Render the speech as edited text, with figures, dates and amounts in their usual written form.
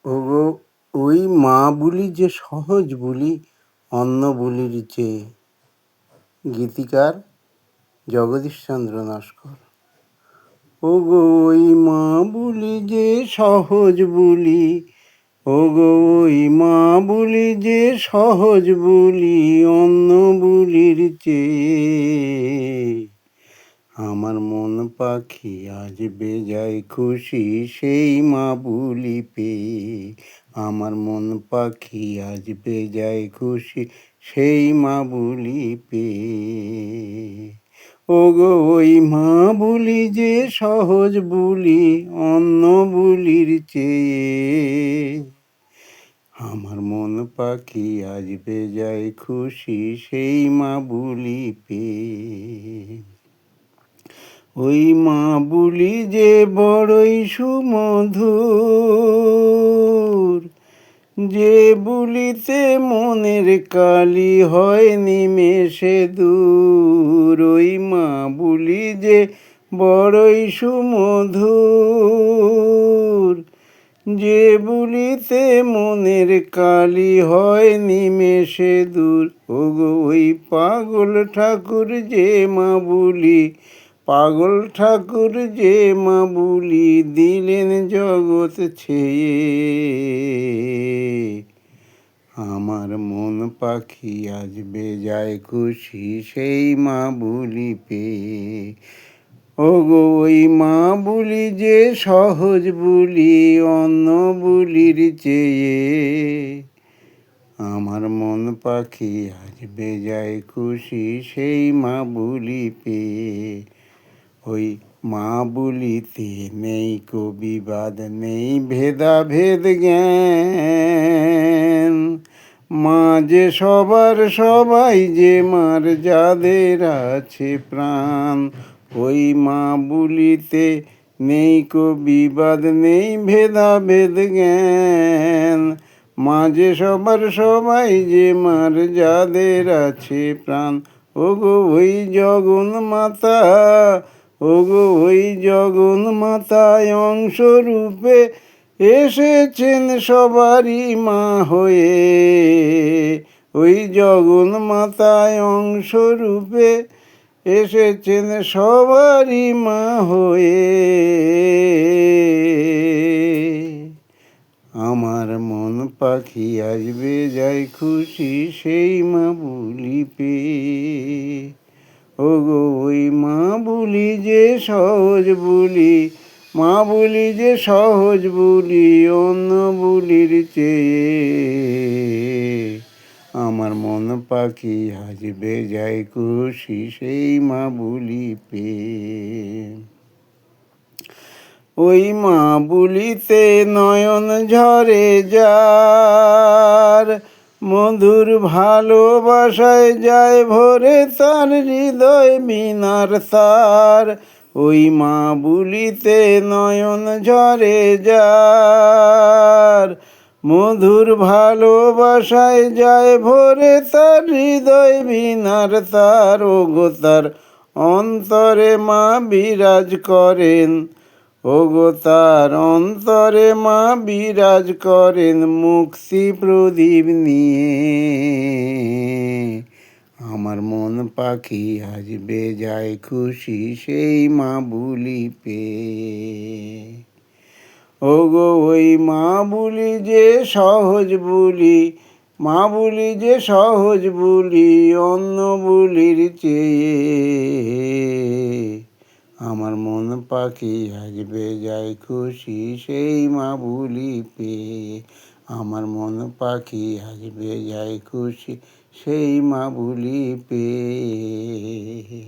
ওগো ওই মা বুলি যে সহজ বুলি অন্ন বুলির চেয়ে। গীতিকার জগদীশচন্দ্র নস্কর। ওগো ওই মা বুলি যে সহজ বুলি, ওগো ওই মা বুলি যে সহজ বুলি অন্ন বুলির চেয়ে। আমার মন পাখি আজ বেজায় খুশি সেই মা বুলি পেয়ে। আমার মন পাখি আজ বেজায় খুশি সেই মা বুলি পেয়ে। ওগো ওই মা বুলি যে সহজ বুলি অন্ন বুলির চেয়ে। আমার মন পাখি আজ বেজায় খুশি সেই মা বুলি পেয়ে। ওই মা বুলি যে বড়ই সুমধুর, যে বুলিতে মনের কালি হয় নিমেষে দূর। ওই মা বুলি যে বড়ই সুমধুর, যে বুলিতে মনের কালি হয় নিমেষে দূর। ওগো ওই পাগল ঠাকুর যে মা বুলি, পাগল ঠাকুর যে মা বুলি দিলেন জগৎ ছেয়ে। আমার মন পাখি আজ বেজায় খুশি সেই মা বুলি পেয়ে। ওগো ওই মা বুলি যে সহজ বুলি অন্ন বুলির চেয়ে। আমার মন পাখি আজ বেজায় খুশি সেই মা বুলি পেয়ে। ওই মা বুলিতে নেই কো বিবাদ, নেই ভেদাভেদ জ্ঞান। মা যে সবার সবাই যে মার যাদের আছে প্রাণ। ওই মা বুলিতে নেই কো বিবাদ, নেই ভেদাভেদ জ্ঞান। মা যে সবার সবাই যে মার যাদের আছে প্রাণ। ওগো ওই জগন মাতা, ওগো ওই জগন মাতায় অংশরূপে এসেছেন সবারই মা হয়ে। ওই জগন মাতায় অংশরূপে এসেছেন সবারই মা হয়ে। আমার মন পাখি আজ বেজায় খুশি সেই মা বুলি পেয়ে। ওগো ওই মা বুলি যে সহজ বুলি, মা বুলি যে সহজ বুলি অন্য বুলির চেয়ে। আমার মন পাখি আজ বেজায় খুশি সেই মা বুলি পেয়ে। ওই মা বুলিতে নয়ন ঝরে যার, মধুর ভালোবাসায় যায় ভরে তার হৃদয় মিনার তার। ওই মা বুলিতে নয়ন ঝরে যার, মধুর ভালোবাসায় যায় ভরে তার হৃদয় মিনার তার। ওগো তার অন্তরে মা বিরাজ করেন, ওগো তার অন্তরে মা বিরাজ করেন মুক্তি প্রদীপ নিয়ে। আমার মন পাখি আজ বেজায় খুশি সেই মা বুলি পেয়ে। ওগো ওই মা বুলি যে সহজ বুলি, মা বুলি যে সহজ বুলি অন্য বুলির চেয়ে। আমার মন পাখি আজ বেজায় খুশি সেই মা বুলি পেয়ে। আমার মন পাখি আজ বেজায় খুশি সেই মা বুলি পেয়ে।